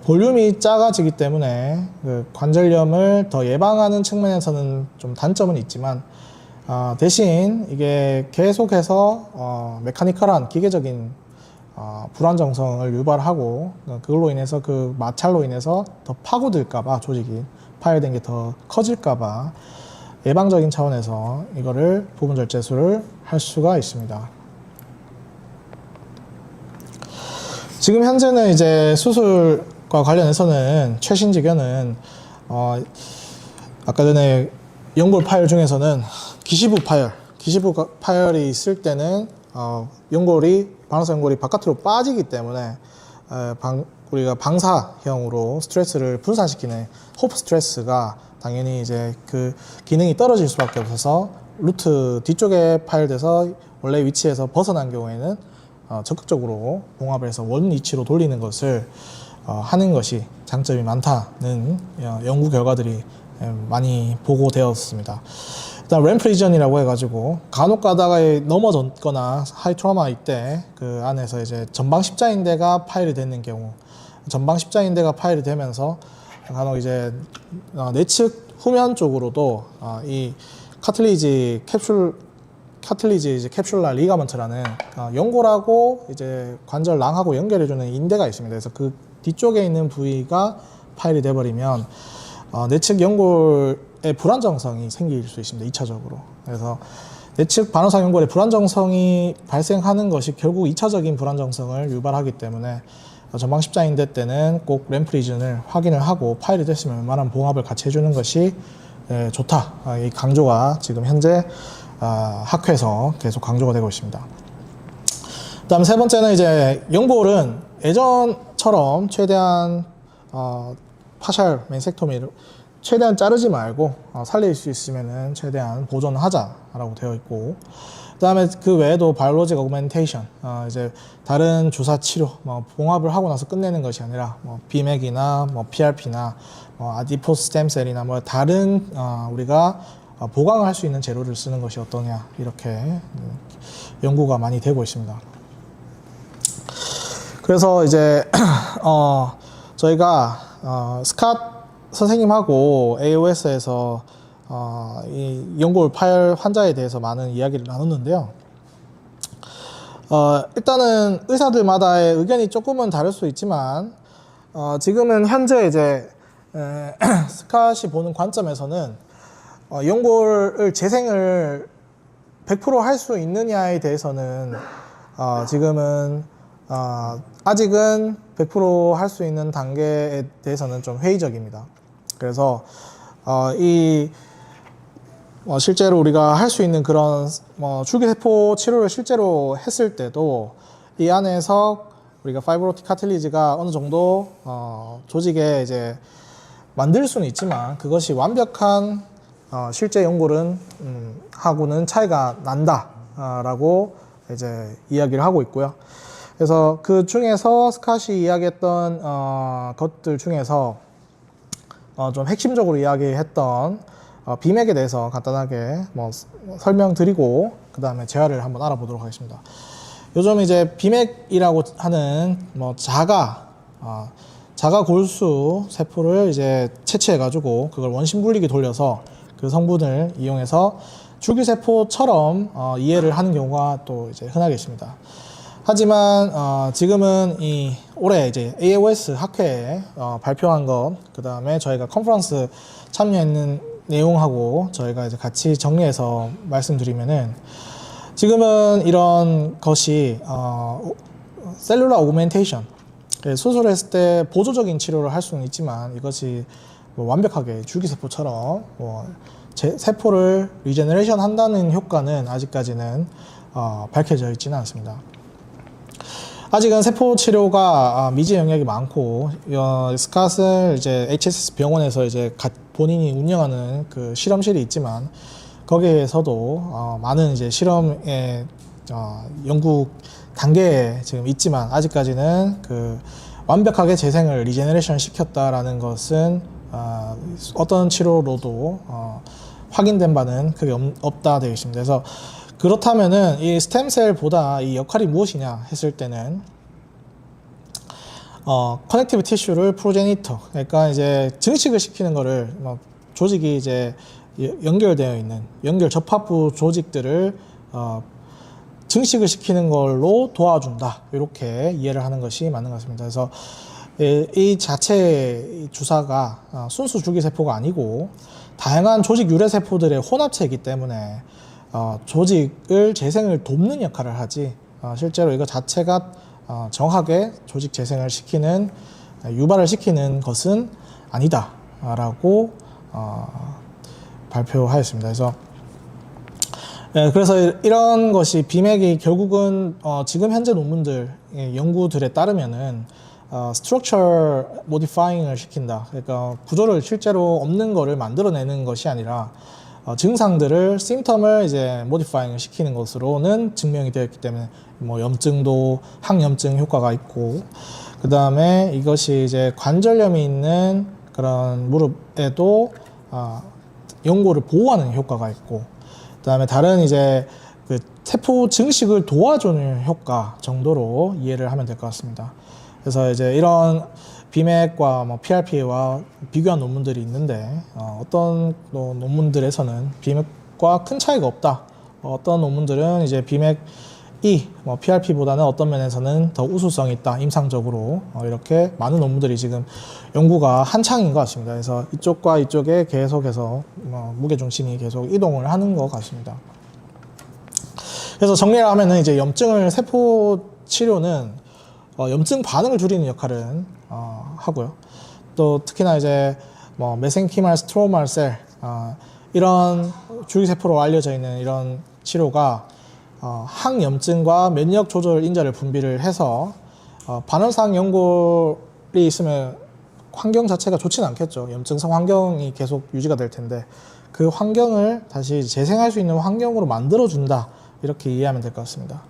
볼륨이 작아지기 때문에 그 관절염을 더 예방하는 측면에서는 좀 단점은 있지만 대신 이게 계속해서 메카니컬한 기계적인 불안정성을 유발하고 그걸로 인해서 그 마찰로 인해서 더 파고들까봐 조직이 파열된 게 더 커질까봐 예방적인 차원에서 이거를 부분 절제술을 할 수가 있습니다. 지금 현재는 이제 수술과 관련해서는 최신 지견은 아까 전에 연골 파열 중에서는 기시부 파열이 있을 때는 반응성 연골이 바깥으로 빠지기 때문에 우리가 방사형으로 스트레스를 분산시키는 호프 스트레스가 당연히 이제 그 기능이 떨어질 수밖에 없어서 루트 뒤쪽에 파열돼서 원래 위치에서 벗어난 경우에는 적극적으로 봉합을 해서 원 위치로 돌리는 것을 하는 것이 장점이 많다는 연구 결과들이 많이 보고되었습니다. 일단 램프 리전이라고 해가지고 간혹 가다가 넘어졌거나 하이 트라우마 때 그 안에서 이제 전방 십자인대가 파열이 되는 경우, 전방 십자인대가 파열이 되면서 간혹 이제 내측 후면 쪽으로도 이 카틀리지 캡슐라 리가먼트라는 연골하고 이제 관절낭하고 연결해주는 인대가 있습니다. 그래서 그 뒤쪽에 있는 부위가 파열이 돼버리면 내측 연골의 불안정성이 생길 수 있습니다. 2차적으로. 그래서 내측 반응성 연골의 불안정성이 발생하는 것이 결국 2차적인 불안정성을 유발하기 때문에 전방 십자인대 때는 꼭 램프 리전을 확인을 하고 파열이 됐으면 웬만한 봉합을 같이 해주는 것이 좋다. 이 강조가 지금 현재 학회에서 계속 강조가 되고 있습니다. 그다음 세 번째는 이제 연골은 예전처럼 최대한 파셜 맨섹토미를 최대한 자르지 말고 살릴 수 있으면은 최대한 보존하자라고 되어 있고, 그다음에 그 외에도 바이올로직 어그멘테이션, 이제 다른 주사 치료, 봉합을 하고 나서 끝내는 것이 아니라 비맥이나 PRP나 아디포스 스템셀이나 다른 우리가 보강을 할 수 있는 재료를 쓰는 것이 어떠냐, 이렇게 연구가 많이 되고 있습니다. 그래서 이제 저희가 스캇 선생님하고 AOS에서 이 연골 파열 환자에 대해서 많은 이야기를 나눴는데요. 일단은 의사들마다의 의견이 조금은 다를 수 있지만 지금은 현재 이제 스캇이 보는 관점에서는 연골을 재생을 100% 할 수 있느냐에 대해서는 지금은 아직은 100% 할 수 있는 단계에 대해서는 좀 회의적입니다. 그래서 실제로 우리가 할 수 있는 그런 줄기세포 치료를 실제로 했을 때도 이 안에서 우리가 파이브로틱 카틸리지가 어느 정도 조직에 이제 만들 수는 있지만 그것이 완벽한 실제 연골은 하고는 차이가 난다라고 이제 이야기를 하고 있고요. 그래서 그 중에서 스캇이 이야기했던 것들 중에서 좀 핵심적으로 이야기했던 비맥에 대해서 간단하게 설명드리고 그 다음에 재활을 한번 알아보도록 하겠습니다. 요즘 이제 비맥이라고 하는 자가 골수 세포를 이제 채취해가지고 그걸 원심 분리기 돌려서 그 성분을 이용해서 줄기세포처럼 이해를 하는 경우가 또 이제 흔하게 있습니다. 하지만 지금은 올해 이제 AOS 학회에 발표한 것, 그 다음에 저희가 컨퍼런스 참여했는 내용하고 저희가 이제 같이 정리해서 말씀드리면은 지금은 이런 것이 셀룰라 오그멘테이션, 수술했을 때 보조적인 치료를 할 수는 있지만 이것이 뭐 완벽하게 줄기세포처럼 뭐 세포를 리제너레이션 한다는 효과는 아직까지는 밝혀져 있지는 않습니다. 아직은 세포 치료가 미지 영역이 많고 스캇을 이제 HSS 병원에서 이제 본인이 운영하는 그 실험실이 있지만 거기에서도 많은 이제 실험의 연구 단계에 지금 있지만 아직까지는 그 완벽하게 재생을 리제너레이션 시켰다라는 것은 어떤 치료로도 확인된 바는 크게 없다 되어 있습니다. 그래서 그렇다면은 이 스템셀보다 이 역할이 무엇이냐 했을 때는 커넥티브 티슈를 프로제니터, 그러니까 이제 증식을 시키는 거를 조직이 이제 연결되어 있는 연결 접합부 조직들을 증식을 시키는 걸로 도와준다, 이렇게 이해를 하는 것이 맞는 것 같습니다. 그래서 이 자체 주사가 순수 줄기세포가 아니고 다양한 조직 유래세포들의 혼합체이기 때문에 조직을 재생을 돕는 역할을 하지 실제로 이거 자체가 정확하게 조직 재생을 시키는, 유발을 시키는 것은 아니다 라고 발표하였습니다. 그래서 이런 것이 비맥이 결국은 지금 현재 논문들 연구들에 따르면은 structure modifying을 시킨다. 그러니까 구조를 실제로 없는 거를 만들어내는 것이 아니라 증상들을 symptom을 이제 modifying을 시키는 것으로는 증명이 되어 있기 때문에 뭐 염증도 항염증 효과가 있고, 그 다음에 이것이 이제 관절염이 있는 그런 무릎에도 연골을 보호하는 효과가 있고, 그 다음에 다른 이제 그 세포 증식을 도와주는 효과 정도로 이해를 하면 될 것 같습니다. 그래서 이제 이런 비맥과 뭐 PRP와 비교한 논문들이 있는데 어떤 논문들에서는 비맥과 큰 차이가 없다. 어떤 논문들은 이제 비맥이 뭐 PRP보다는 어떤 면에서는 더 우수성이 있다. 임상적으로 이렇게 많은 논문들이 지금 연구가 한창인 것 같습니다. 그래서 이쪽과 이쪽에 계속해서 무게중심이 계속 이동을 하는 것 같습니다. 그래서 정리를 하면은 이제 염증을 세포 치료는 염증 반응을 줄이는 역할은 하고요. 또 특히나 이제 뭐 메센키말 스트로말 셀 이런 줄기세포로 알려져 있는 이런 치료가 항염증과 면역 조절 인자를 분비를 해서 반월상 연골이 있으면 환경 자체가 좋지는 않겠죠. 염증성 환경이 계속 유지가 될 텐데 그 환경을 다시 재생할 수 있는 환경으로 만들어준다, 이렇게 이해하면 될 것 같습니다.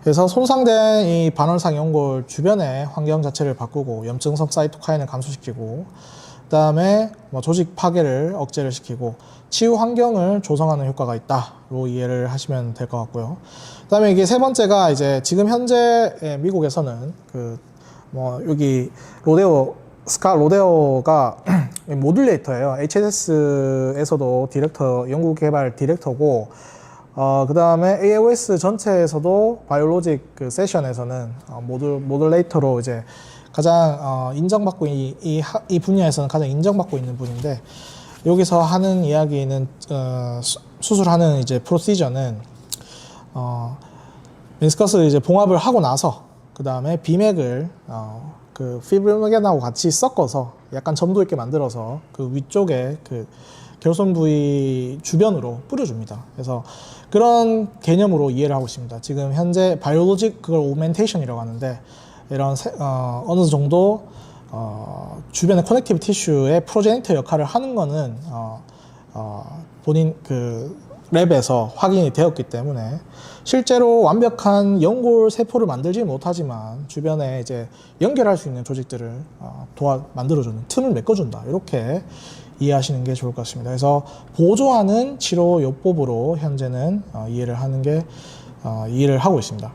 그래서 손상된 이 반월상 연골 주변의 환경 자체를 바꾸고 염증성 사이토카인을 감소시키고, 그 다음에 뭐 조직 파괴를 억제를 시키고 치유 환경을 조성하는 효과가 있다로 이해를 하시면 될 것 같고요. 그 다음에 이게 세 번째가 이제 지금 현재 미국에서는 그 뭐 여기 스캇 로데오가 모듈레이터예요. HSS에서도 디렉터, 연구개발 디렉터고, 그 다음에 AOS 전체에서도 바이올로직 그 세션에서는 모듈레이터로 이제 가장 인정받고 이 분야에서는 가장 인정받고 있는 분인데, 여기서 하는 이야기는 수술하는 이제 프로시저는 멘스커스 이제 봉합을 하고 나서 그 다음에 비맥을 그 피브로겐하고 같이 섞어서 약간 점도 있게 만들어서 그 위쪽에 그 결손 부위 주변으로 뿌려줍니다. 그래서 그런 개념으로 이해를 하고 있습니다. 지금 현재 바이올로직 그걸 오멘테이션이라고 하는데, 이런 어느 정도 주변의 커넥티브 티슈의 프로제니터 역할을 하는 거는 본인 그 랩에서 확인이 되었기 때문에 실제로 완벽한 연골 세포를 만들지 못하지만 주변에 이제 연결할 수 있는 조직들을 만들어주는 틈을 메꿔준다, 이렇게 이해하시는 게 좋을 것 같습니다. 그래서 보조하는 치료 요법으로 현재는 이해를 하고 있습니다.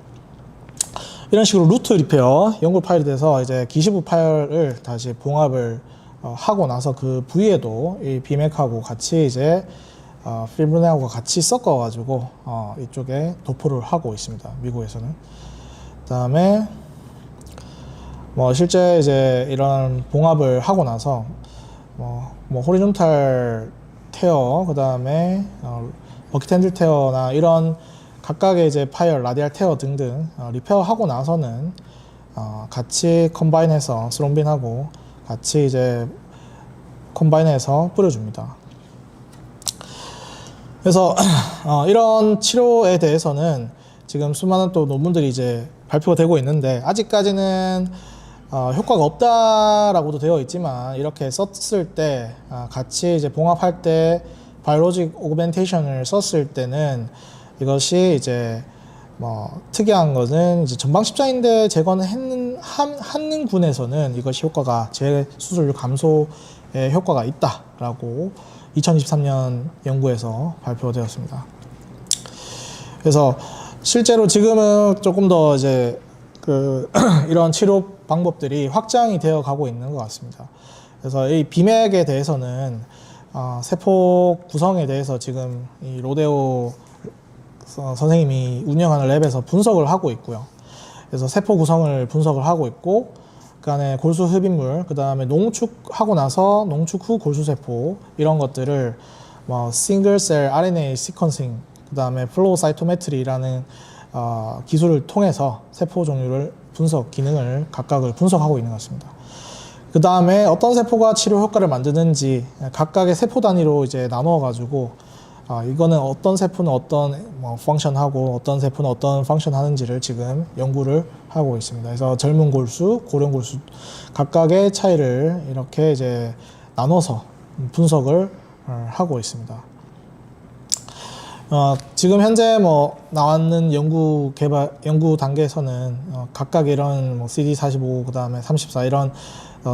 이런 식으로 루트 리페어, 연골 파열이 돼서 이제 기시부 파열을 다시 봉합을 하고 나서 그 부위에도 이 비맥하고 같이 이제 필브로네하고 같이 섞어가지고 이쪽에 도포를 하고 있습니다. 미국에서는. 그다음에 뭐 실제 이제 이런 봉합을 하고 나서 뭐 호리존탈 테어, 그다음에 버킷 핸들 테어나 이런 각각의 이제 파열, 라디알 테어 등등 리페어하고 나서는 같이 컴바인해서 스롬빈하고 같이 이제 컴바인해서 뿌려줍니다. 그래서 이런 치료에 대해서는 지금 수많은 또 논문들이 이제 발표가 되고 있는데 아직까지는 효과가 없다라고도 되어 있지만 이렇게 썼을 때 같이 이제 봉합할 때 바이오로직 오그멘테이션을 썼을 때는 이것이 이제 뭐 특이한 것은 이제 전방 십자인대 제거는 하는 군에서는 이것이 효과가 재수술률 감소에 효과가 있다라고 2023년 연구에서 발표되었습니다. 그래서 실제로 지금은 조금 더 이제 이런 치료 방법들이 확장이 되어 가고 있는 것 같습니다. 그래서 이 비맥에 대해서는 세포 구성에 대해서 지금 이 로데오 선생님이 운영하는 랩에서 분석을 하고 있고요. 그래서 세포 구성을 분석을 하고 있고, 그 안에 골수 흡입물, 그 다음에 농축하고 나서 농축 후 골수 세포 이런 것들을 뭐 싱글셀 RNA 시퀀싱, 그 다음에 플로우 사이토메트리라는 기술을 통해서 세포 종류를 기능을 각각을 분석하고 있는 것 같습니다. 그 다음에 어떤 세포가 치료 효과를 만드는지 각각의 세포 단위로 이제 나누어 가지고 이거는 어떤 세포는 어떤 펑션하고 어떤 세포는 어떤 펑션 하는지를 지금 연구를 하고 있습니다. 그래서 젊은 골수, 고령 골수 각각의 차이를 이렇게 이제 나눠서 분석을 하고 있습니다. 지금 현재 뭐 나왔는 연구 단계에서는 각각 이런 CD45, 그 다음에 34 이런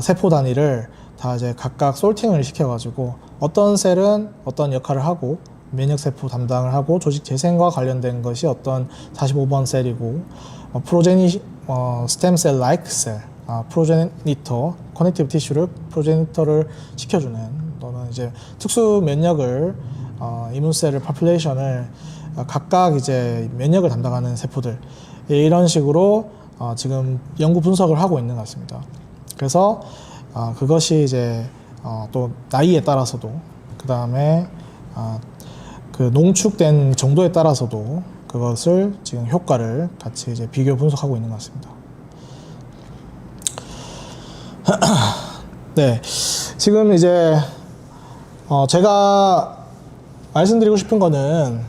세포 단위를 다 이제 각각 솔팅을 시켜가지고 어떤 셀은 어떤 역할을 하고 면역세포 담당을 하고 조직 재생과 관련된 것이 어떤 45번 셀이고 스템셀 라이크 셀, 프로제니터, 커넥티브 티슈를 프로제니터를 시켜주는 또는 이제 특수 면역을 이문셀을 파퓰레이션을 각각 이제 면역을 담당하는 세포들 이런 식으로 지금 연구 분석을 하고 있는 것 같습니다. 그래서 그것이 이제 또 나이에 따라서도 그 다음에 그 농축된 정도에 따라서도 그것을 지금 효과를 같이 이제 비교 분석하고 있는 것 같습니다. 네, 지금 이제 제가 말씀드리고 싶은 거는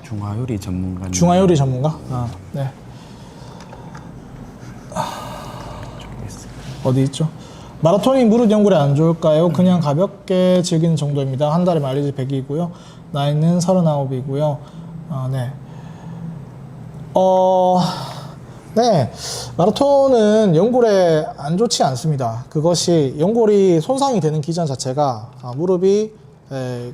중화요리 전문가. 중화요리 전문가? 네. 어디 있죠? 마라톤이 무릎 연골에 안 좋을까요? 그냥 가볍게 즐기는 정도입니다. 한 달에 마일리지 100이고요. 나이는 39이고요. 네. 네. 마라톤은 연골에 안 좋지 않습니다. 그것이 연골이 손상이 되는 기전 자체가 무릎이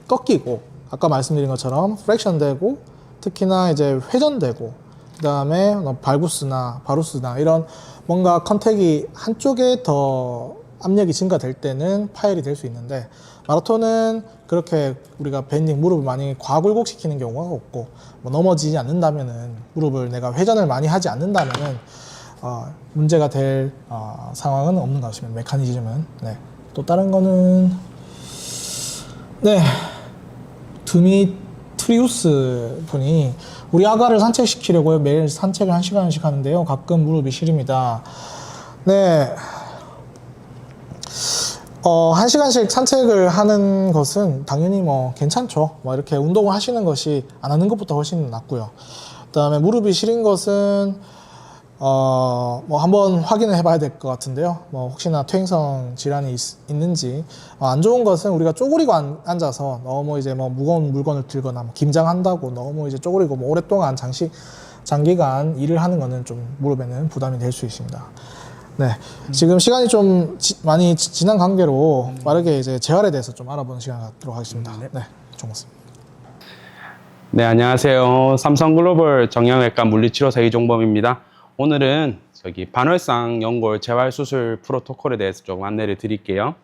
꺾이고 아까 말씀드린 것처럼 프랙션 되고 특히나 이제 회전되고 그 다음에 발구스나 바루스나 이런 뭔가 컨택이 한쪽에 더 압력이 증가될 때는 파열이 될 수 있는데 마라톤은 그렇게 우리가 밴딩 무릎을 많이 과굴곡시키는 경우가 없고 뭐 넘어지지 않는다면은 무릎을 내가 회전을 많이 하지 않는다면은 문제가 될 상황은 없는 것 같습니다. 메커니즘은. 네. 또 다른 거는 네. 드미트리우스 분이 우리 아가를 산책시키려고요. 매일 산책을 1시간씩 하는데요. 가끔 무릎이 시립니다. 네. 1시간씩 산책을 하는 것은 당연히 뭐 괜찮죠. 뭐 이렇게 운동을 하시는 것이 안 하는 것보다 훨씬 낫고요. 그 다음에 무릎이 시린 것은 뭐 한번 확인을 해봐야 될 것 같은데요. 뭐 혹시나 퇴행성 질환이 있는지 안 좋은 것은 우리가 쪼그리고 앉아서 너무 이제 뭐 무거운 물건을 들거나 뭐 김장한다고 너무 이제 쪼그리고 뭐 오랫동안 장기간 일을 하는 것은 좀 무릎에는 부담이 될 수 있습니다. 네, 지금 시간이 좀 많이 지난 관계로 빠르게 이제 재활에 대해서 좀 알아보는 시간 갖도록 하겠습니다. 네, 좋습니다. 네, 안녕하세요. 삼성글로벌 정형외과 물리치료사 이종범입니다. 오늘은 저기 반월상 연골 재활 수술 프로토콜에 대해서 조금 안내를 드릴게요.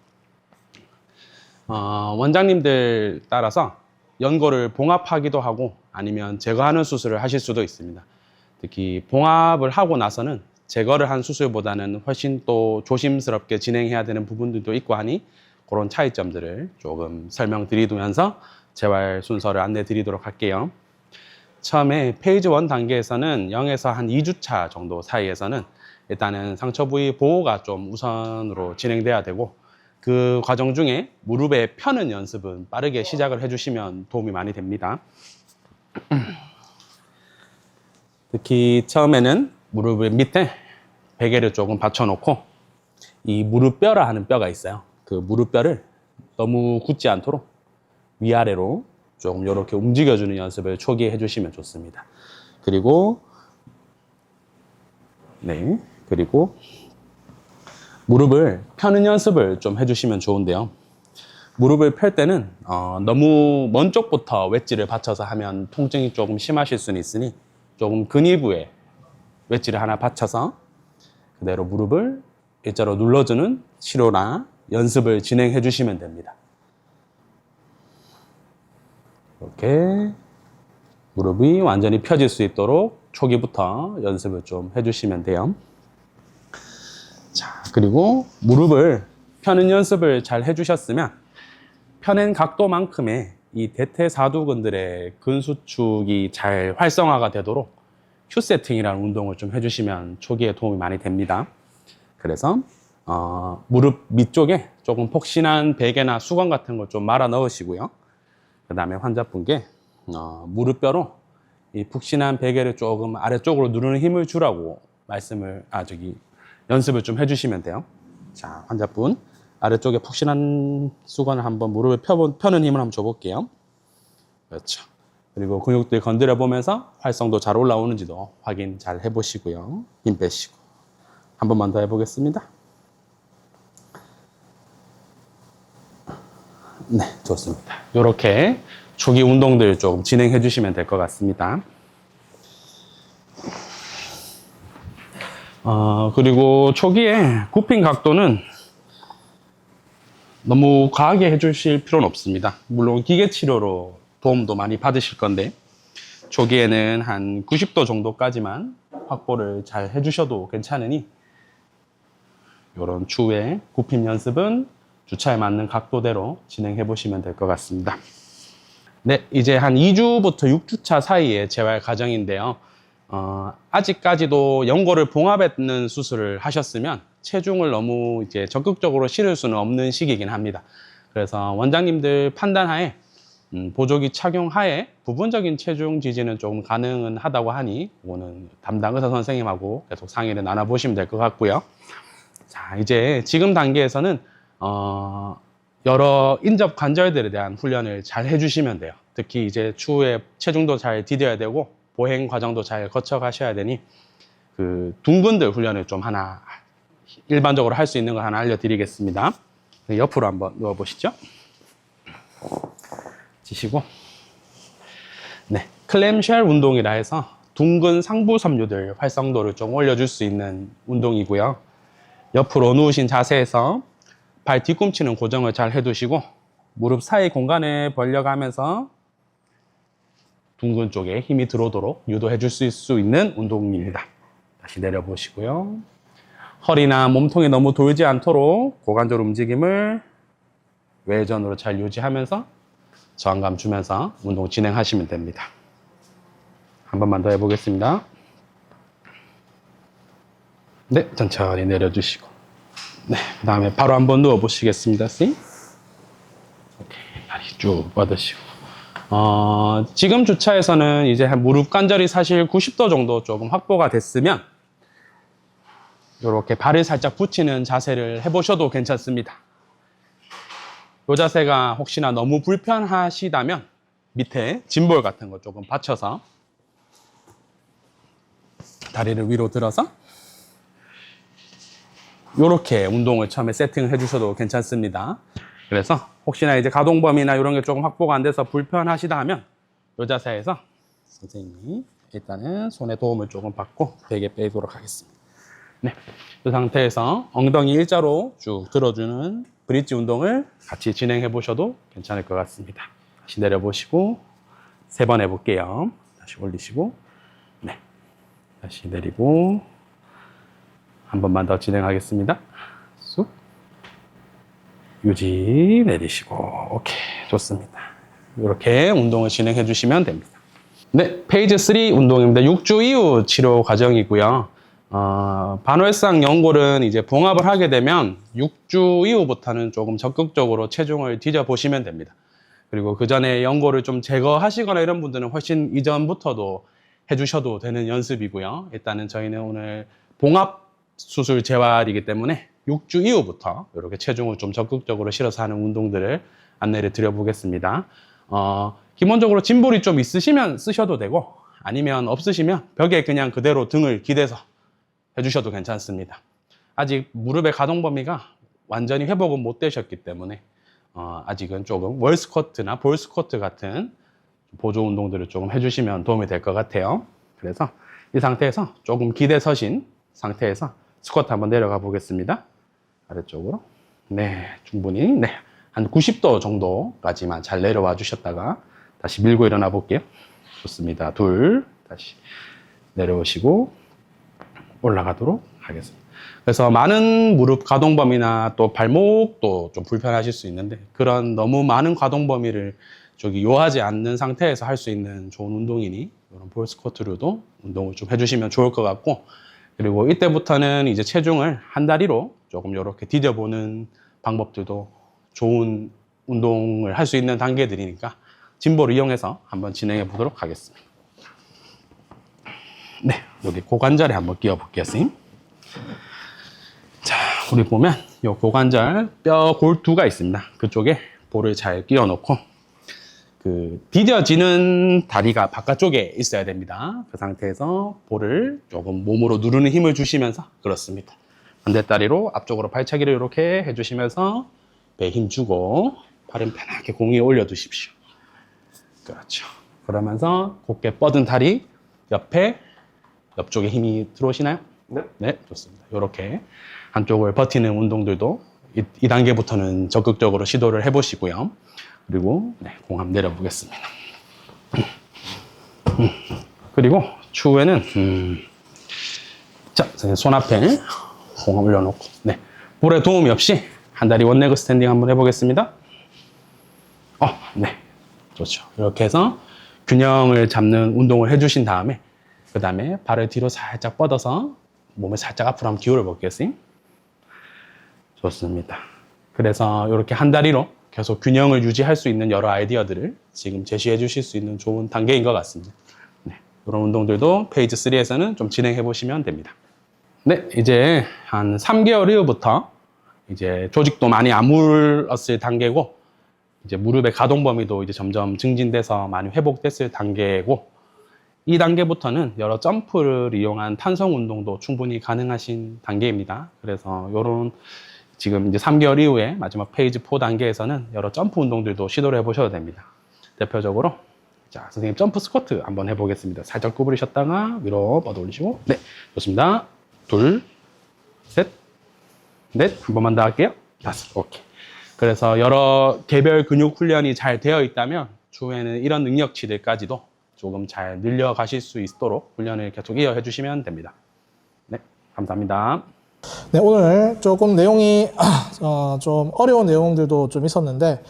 원장님들 따라서 연골을 봉합하기도 하고 아니면 제거하는 수술을 하실 수도 있습니다. 특히 봉합을 하고 나서는 제거를 한 수술보다는 훨씬 또 조심스럽게 진행해야 되는 부분들도 있고 하니 그런 차이점들을 조금 설명드리면서 재활 순서를 안내 드리도록 할게요. 처음에 페이지 1 단계에서는 0에서 한 2주차 정도 사이에서는 일단은 상처 부위 보호가 좀 우선으로 진행돼야 되고, 그 과정 중에 무릎에 펴는 연습은 빠르게 시작을 해주시면 도움이 많이 됩니다. 특히 처음에는 무릎 밑에 베개를 조금 받쳐놓고, 이 무릎뼈라 하는 뼈가 있어요. 그 무릎뼈를 너무 굳지 않도록 위아래로 조금 이렇게 움직여주는 연습을 초기에 해주시면 좋습니다. 그리고 무릎을 펴는 연습을 좀 해주시면 좋은데요. 무릎을 펼 때는 너무 먼 쪽부터 웨지를 받쳐서 하면 통증이 조금 심하실 수는 있으니 조금 근위부에 웨지를 하나 받쳐서 그대로 무릎을 일자로 눌러주는 치료나 연습을 진행해 주시면 됩니다. 이렇게 무릎이 완전히 펴질 수 있도록 초기부터 연습을 좀 해주시면 돼요. 자, 그리고 무릎을 펴는 연습을 잘 해주셨으면 펴낸 각도만큼의 이 대퇴사두근들의 근수축이 잘 활성화가 되도록 큐 세팅이라는 운동을 좀 해주시면 초기에 도움이 많이 됩니다. 그래서 무릎 밑쪽에 조금 폭신한 베개나 수건 같은 걸 좀 말아 넣으시고요. 그 다음에 환자분께 무릎뼈로 이 푹신한 베개를 조금 아래쪽으로 누르는 힘을 주라고 연습을 좀 해주시면 돼요. 자, 환자분 아래쪽에 푹신한 수건을 한번 무릎을 펴는 힘을 한번 줘볼게요. 그렇죠. 그리고 근육들 건드려 보면서 활성도 잘 올라오는지도 확인 잘 해보시고요. 힘 빼시고 한 번만 더 해보겠습니다. 네, 좋습니다. 이렇게 초기 운동들 조금 진행해 주시면 될 것 같습니다. 그리고 초기에 굽힌 각도는 너무 과하게 해주실 필요는 없습니다. 물론 기계 치료로 도움도 많이 받으실 건데 초기에는 한 90도 정도까지만 확보를 잘 해주셔도 괜찮으니 이런 추후에 굽힘 연습은 주차에 맞는 각도대로 진행해 보시면 될 것 같습니다. 네, 이제 한 2주부터 6주차 사이에 재활 과정인데요. 아직까지도 연골을 봉합했는 수술을 하셨으면 체중을 너무 이제 적극적으로 실을 수는 없는 시기이긴 합니다. 그래서 원장님들 판단하에 보조기 착용하에 부분적인 체중 지지는 조금 가능은 하다고 하니 이거는 담당 의사 선생님하고 계속 상의를 나눠보시면 될 것 같고요. 자, 이제 지금 단계에서는 여러 인접 관절들에 대한 훈련을 잘 해주시면 돼요. 특히 이제 추후에 체중도 잘 디뎌야 되고 보행 과정도 잘 거쳐 가셔야 되니 그 둔근들 훈련을 좀 하나 일반적으로 할 수 있는 걸 하나 알려드리겠습니다. 옆으로 한번 누워 보시죠. 지시고, 네, 클램쉘 운동이라 해서 둔근 상부 섬유들 활성도를 좀 올려줄 수 있는 운동이고요. 옆으로 누우신 자세에서 발 뒤꿈치는 고정을 잘 해두시고 무릎 사이 공간을 벌려가면서 둔근 쪽에 힘이 들어오도록 유도해 줄 수 있는 운동입니다. 다시 내려보시고요. 허리나 몸통이 너무 돌지 않도록 고관절 움직임을 외전으로 잘 유지하면서 저항감 주면서 운동 진행하시면 됩니다. 한 번만 더 해보겠습니다. 네, 천천히 내려주시고, 네, 그 다음에 바로 한번 누워 보시겠습니다. 오케이, 다리 쭉 뻗으시고, 지금 주차에서는 이제 한 무릎 관절이 사실 90도 정도 조금 확보가 됐으면 이렇게 발을 살짝 붙이는 자세를 해보셔도 괜찮습니다. 이 자세가 혹시나 너무 불편하시다면 밑에 짐볼 같은 거 조금 받쳐서 다리를 위로 들어서 이렇게 운동을 처음에 세팅을 해주셔도 괜찮습니다. 그래서 혹시나 이제 가동 범위나 이런 게 조금 확보가 안 돼서 불편하시다 하면 이 자세에서 선생님이 일단은 손에 도움을 조금 받고 베개 빼도록 하겠습니다. 네, 이 상태에서 엉덩이 일자로 쭉 들어주는 브릿지 운동을 같이 진행해 보셔도 괜찮을 것 같습니다. 다시 내려보시고 3번 해볼게요. 다시 올리시고, 네, 다시 내리고 한 번만 더 진행하겠습니다. 쑥 유지 내리시고, 오케이, 좋습니다. 이렇게 운동을 진행해 주시면 됩니다. 네, 페이지 3 운동입니다. 6주 이후 치료 과정이고요. 반월상 연골은 이제 봉합을 하게 되면 6주 이후부터는 조금 적극적으로 체중을 뒤져보시면 됩니다. 그리고 그 전에 연골을 좀 제거하시거나 이런 분들은 훨씬 이전부터도 해주셔도 되는 연습이고요. 일단은 저희는 오늘 봉합 수술 재활이기 때문에 6주 이후부터 이렇게 체중을 좀 적극적으로 실어서 하는 운동들을 안내를 드려보겠습니다. 기본적으로 짐볼이 좀 있으시면 쓰셔도 되고 아니면 없으시면 벽에 그냥 그대로 등을 기대서 해주셔도 괜찮습니다. 아직 무릎의 가동 범위가 완전히 회복은 못 되셨기 때문에 아직은 조금 월 스쿼트나 볼 스쿼트 같은 보조 운동들을 조금 해주시면 도움이 될 것 같아요. 그래서 이 상태에서 조금 기대 서신 상태에서 스쿼트 한번 내려가 보겠습니다. 아래쪽으로. 네, 충분히. 네, 한 90도 정도까지만 잘 내려와 주셨다가 다시 밀고 일어나 볼게요. 좋습니다. 둘, 다시 내려오시고 올라가도록 하겠습니다. 그래서 많은 무릎 가동 범위나 또 발목도 좀 불편하실 수 있는데 그런 너무 많은 가동 범위를 요하지 않는 상태에서 할 수 있는 좋은 운동이니 이런 볼 스쿼트로도 운동을 좀 해주시면 좋을 것 같고 그리고 이때부터는 이제 체중을 한 다리로 조금 이렇게 디뎌보는 방법들도 좋은 운동을 할 수 있는 단계들이니까 짐볼을 이용해서 한번 진행해 보도록 하겠습니다. 네, 여기 고관절에 한번 끼워 볼게요, 선생님. 자, 우리 보면 이 고관절 뼈 골두가 있습니다. 그쪽에 볼을 잘 끼워 놓고 그 디뎌지는 다리가 바깥쪽에 있어야 됩니다. 그 상태에서 볼을 조금 몸으로 누르는 힘을 주시면서 그렇습니다. 반대다리로 앞쪽으로 발차기를 이렇게 해주시면서 배에 힘 주고 발은 편하게 공 위에 올려두십시오. 그렇죠. 그러면서 곧게 뻗은 다리 옆쪽에 힘이 들어오시나요? 네. 네, 좋습니다. 이렇게 한쪽을 버티는 운동들도 이 단계부터는 적극적으로 시도를 해보시고요. 그리고 네, 공 한번 내려보겠습니다. 그리고 추후에는 자, 손 앞에 공 올려놓고 네, 볼에 도움이 없이 한 다리 원레그 스탠딩 한번 해보겠습니다. 네, 좋죠. 이렇게 해서 균형을 잡는 운동을 해주신 다음에 그 다음에 발을 뒤로 살짝 뻗어서 몸을 살짝 앞으로 한번 기울여 볼게요. 좋습니다. 그래서 이렇게 한 다리로 계속 균형을 유지할 수 있는 여러 아이디어들을 지금 제시해 주실 수 있는 좋은 단계인 것 같습니다. 네, 이런 운동들도 페이지 3에서는 좀 진행해 보시면 됩니다. 네, 이제 한 3개월 이후부터 이제 조직도 많이 아물었을 단계고 이제 무릎의 가동 범위도 이제 점점 증진돼서 많이 회복됐을 단계고 이 단계부터는 여러 점프를 이용한 탄성 운동도 충분히 가능하신 단계입니다. 그래서 이런 지금 이제 3개월 이후에 마지막 페이지 4 단계에서는 여러 점프 운동들도 시도를 해보셔도 됩니다. 대표적으로 자, 선생님 점프 스쿼트 한번 해보겠습니다. 살짝 구부리셨다가 위로 뻗어 올리시고 네, 좋습니다. 둘, 셋, 넷, 한 번만 더 할게요. 다섯, 오케이. 그래서 여러 개별 근육 훈련이 잘 되어 있다면 추후에는 이런 능력치들까지도 조금 잘 늘려가실 수 있도록 훈련을 계속 이어해 주시면 됩니다. 네, 감사합니다. 네, 오늘 조금 내용이 좀 어려운 내용들도 좀 있었는데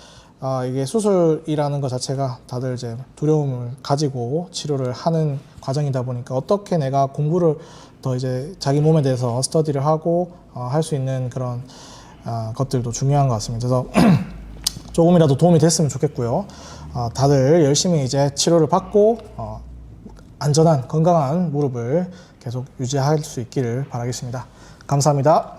이게 수술이라는 것 자체가 다들 이제 두려움을 가지고 치료를 하는 과정이다 보니까 어떻게 내가 공부를 더 이제 자기 몸에 대해서 스터디를 하고 할 수 있는 그런 것들도 중요한 것 같습니다. 그래서 조금이라도 도움이 됐으면 좋겠고요. 다들 열심히 이제 치료를 받고 안전한 건강한 무릎을 계속 유지할 수 있기를 바라겠습니다. 감사합니다.